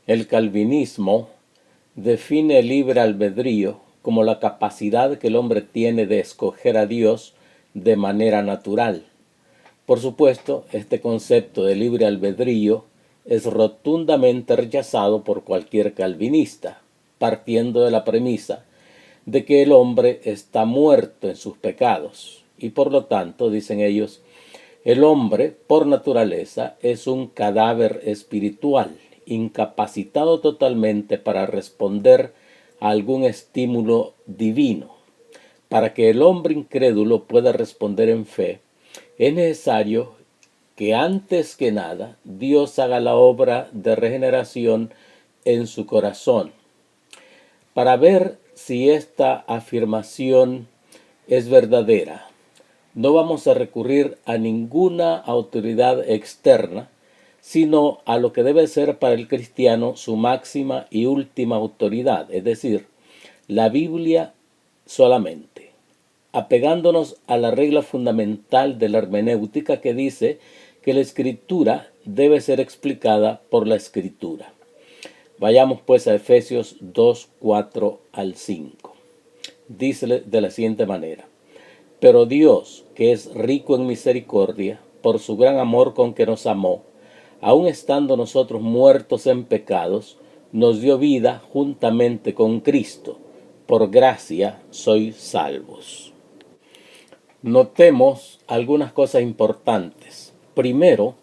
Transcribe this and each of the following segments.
El calvinismo define el libre albedrío como la capacidad que el hombre tiene de escoger a Dios de manera natural. Por supuesto, este concepto de libre albedrío es rotundamente rechazado por cualquier calvinista, partiendo de la premisa de que el hombre está muerto en sus pecados y por lo tanto, dicen ellos, el hombre por naturaleza es un cadáver espiritual, incapacitado totalmente para responder a algún estímulo divino. Para que el hombre incrédulo pueda responder en fe, es necesario que antes que nada Dios haga la obra de regeneración en su corazón. Para ver si esta afirmación es verdadera, no vamos a recurrir a ninguna autoridad externa, sino a lo que debe ser para el cristiano su máxima y última autoridad, es decir, la Biblia solamente, apegándonos a la regla fundamental de la hermenéutica que dice que la escritura debe ser explicada por la escritura. Vayamos pues a Efesios 2, 4 al 5. Dice de la siguiente manera: pero Dios, que es rico en misericordia, por su gran amor con que nos amó, aun estando nosotros muertos en pecados, nos dio vida juntamente con Cristo. Por gracia sois salvos. Notemos algunas cosas importantes. Primero,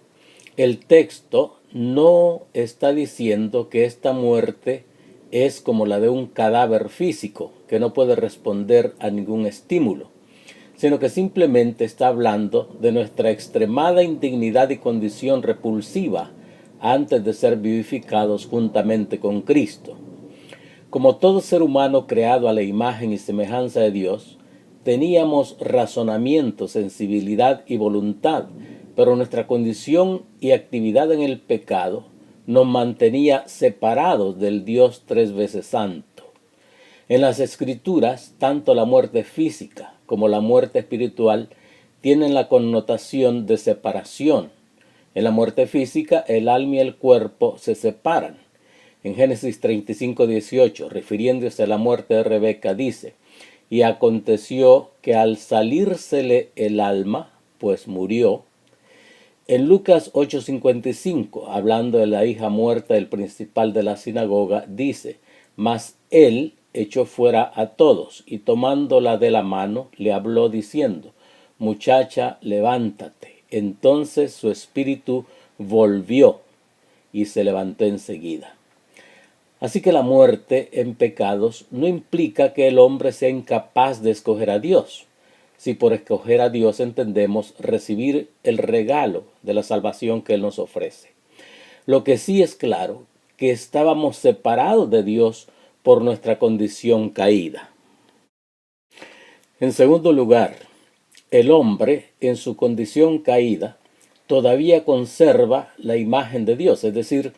el texto no está diciendo que esta muerte es como la de un cadáver físico, que no puede responder a ningún estímulo, sino que simplemente está hablando de nuestra extremada indignidad y condición repulsiva antes de ser vivificados juntamente con Cristo. Como todo ser humano creado a la imagen y semejanza de Dios, teníamos razonamiento, sensibilidad y voluntad, pero nuestra condición y actividad en el pecado nos mantenía separados del Dios tres veces santo. En las Escrituras, tanto la muerte física como la muerte espiritual tienen la connotación de separación. En la muerte física, el alma y el cuerpo se separan. En Génesis 35:18, refiriéndose a la muerte de Rebeca, dice: y aconteció que al salírsele el alma, pues murió. En Lucas 8:55, hablando de la hija muerta del principal de la sinagoga, dice: mas él echó fuera a todos, y tomándola de la mano, le habló diciendo: muchacha, levántate. Entonces su espíritu volvió, y se levantó enseguida. Así que la muerte en pecados no implica que el hombre sea incapaz de escoger a Dios. Si por escoger a Dios entendemos recibir el regalo de la salvación que Él nos ofrece. Lo que sí es claro, que estábamos separados de Dios por nuestra condición caída. En segundo lugar, el hombre, en su condición caída, todavía conserva la imagen de Dios, es decir,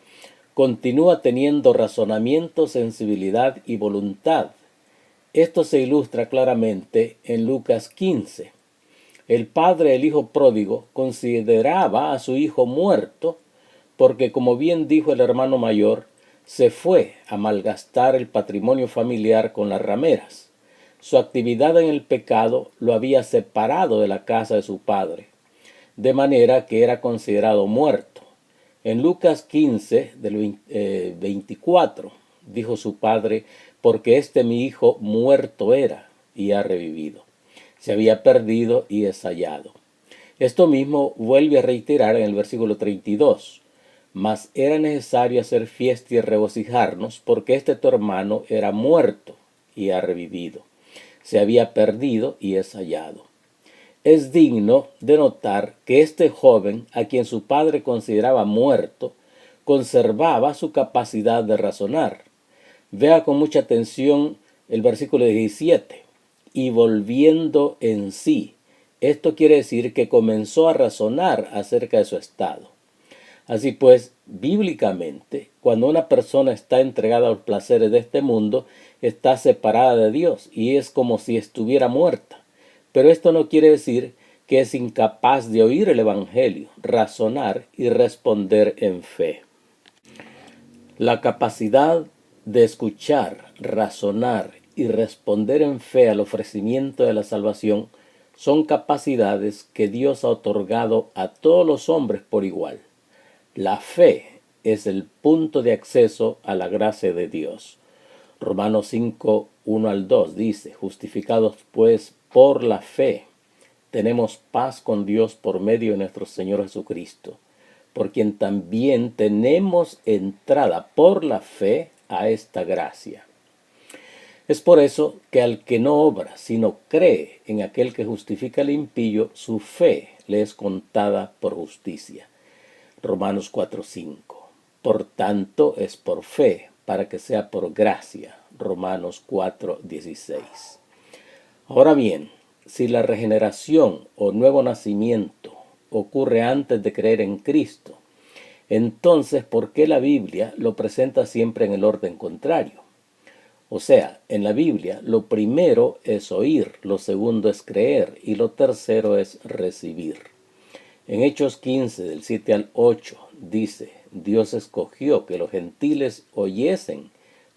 continúa teniendo razonamiento, sensibilidad y voluntad. Esto se ilustra claramente en Lucas 15. El padre del hijo pródigo consideraba a su hijo muerto porque, como bien dijo el hermano mayor, se fue a malgastar el patrimonio familiar con las rameras. Su actividad en el pecado lo había separado de la casa de su padre, de manera que era considerado muerto. En Lucas 15, del 24, dijo su padre: porque mi hijo muerto era y ha revivido. Se había perdido y es hallado. Esto mismo vuelve a reiterar en el versículo 32. Mas era necesario hacer fiesta y regocijarnos, porque tu hermano era muerto y ha revivido. Se había perdido y es hallado. Es digno de notar que este joven, a quien su padre consideraba muerto, conservaba su capacidad de razonar. Vea con mucha atención el versículo 17. Y volviendo en sí. Esto quiere decir que comenzó a razonar acerca de su estado. Así pues, bíblicamente, cuando una persona está entregada a los placeres de este mundo, está separada de Dios y es como si estuviera muerta. Pero esto no quiere decir que es incapaz de oír el Evangelio, razonar y responder en fe. La capacidad de escuchar, razonar y responder en fe al ofrecimiento de la salvación son capacidades que Dios ha otorgado a todos los hombres por igual. La fe es el punto de acceso a la gracia de Dios. Romanos 5, 1 al 2 dice: justificados pues por la fe, tenemos paz con Dios por medio de nuestro Señor Jesucristo, por quien también tenemos entrada por la fe a esta gracia. Es por eso que al que no obra, sino cree en aquel que justifica al impío, su fe le es contada por justicia. Romanos 4:5. Por tanto, es por fe, para que sea por gracia. Romanos 4:16. Ahora bien, si la regeneración o nuevo nacimiento ocurre antes de creer en Cristo, entonces, ¿por qué la Biblia lo presenta siempre en el orden contrario? O sea, en la Biblia lo primero es oír, lo segundo es creer y lo tercero es recibir. En Hechos 15, del 7 al 8, dice: Dios escogió que los gentiles oyesen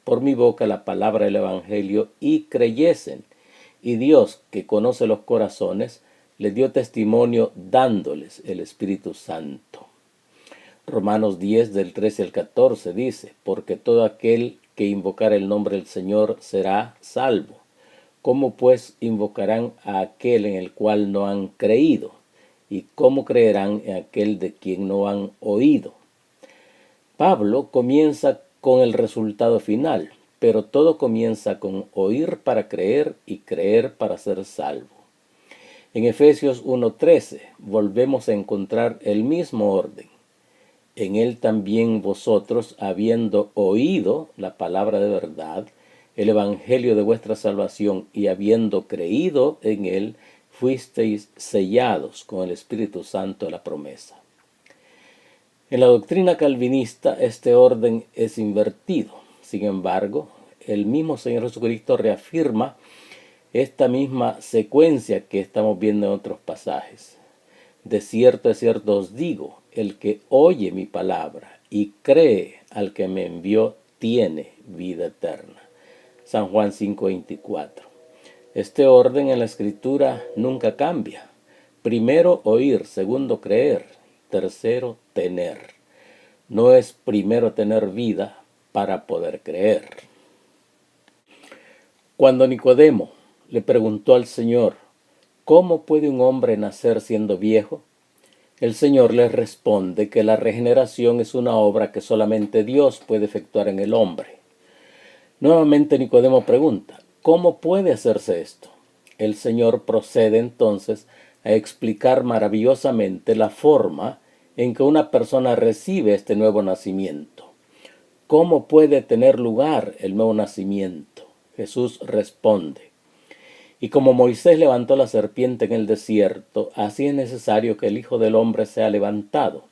por mi boca la palabra del Evangelio y creyesen. Y Dios, que conoce los corazones, les dio testimonio dándoles el Espíritu Santo. Romanos 10, del 13 al 14 dice: porque todo aquel que invocar el nombre del Señor será salvo. ¿Cómo pues invocarán a aquel en el cual no han creído? ¿Y cómo creerán en aquel de quien no han oído? Pablo comienza con el resultado final, pero todo comienza con oír para creer y creer para ser salvo. En Efesios 1:13 volvemos a encontrar el mismo orden. En él también vosotros, habiendo oído la palabra de verdad, el evangelio de vuestra salvación, y habiendo creído en él, fuisteis sellados con el Espíritu Santo de la promesa. En la doctrina calvinista este orden es invertido. Sin embargo, el mismo Señor Jesucristo reafirma esta misma secuencia que estamos viendo en otros pasajes. De cierto os digo, el que oye mi palabra y cree al que me envió tiene vida eterna. San Juan 5:24. Este orden en la Escritura nunca cambia. Primero oír, segundo creer, tercero tener. No es primero tener vida para poder creer. Cuando Nicodemo le preguntó al Señor: ¿cómo puede un hombre nacer siendo viejo? El Señor les responde que la regeneración es una obra que solamente Dios puede efectuar en el hombre. Nuevamente Nicodemo pregunta: ¿cómo puede hacerse esto? El Señor procede entonces a explicar maravillosamente la forma en que una persona recibe este nuevo nacimiento. ¿Cómo puede tener lugar el nuevo nacimiento? Jesús responde: y como Moisés levantó la serpiente en el desierto, así es necesario que el Hijo del Hombre sea levantado,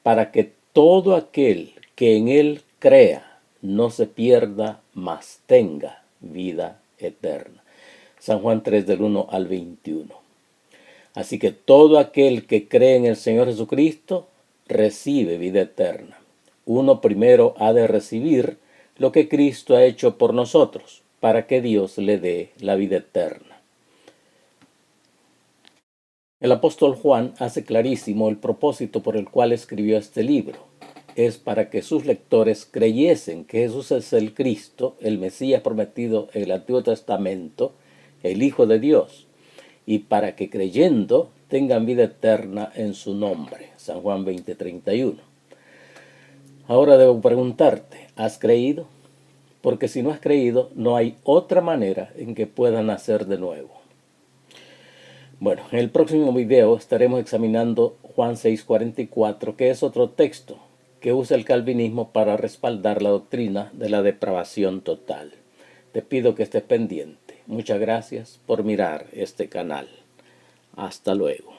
para que todo aquel que en él crea no se pierda, mas tenga vida eterna. San Juan 3, del 1 al 21. Así que todo aquel que cree en el Señor Jesucristo recibe vida eterna. Uno primero ha de recibir lo que Cristo ha hecho por nosotros, para que Dios le dé la vida eterna. El apóstol Juan hace clarísimo el propósito por el cual escribió este libro. Es para que sus lectores creyesen que Jesús es el Cristo, el Mesías prometido en el Antiguo Testamento, el Hijo de Dios, y para que creyendo tengan vida eterna en su nombre. San Juan 20:31. Ahora debo preguntarte: ¿has creído? Porque si no has creído, no hay otra manera en que puedas nacer de nuevo. Bueno, en el próximo video estaremos examinando Juan 6:44, que es otro texto que usa el calvinismo para respaldar la doctrina de la depravación total. Te pido que estés pendiente. Muchas gracias por mirar este canal. Hasta luego.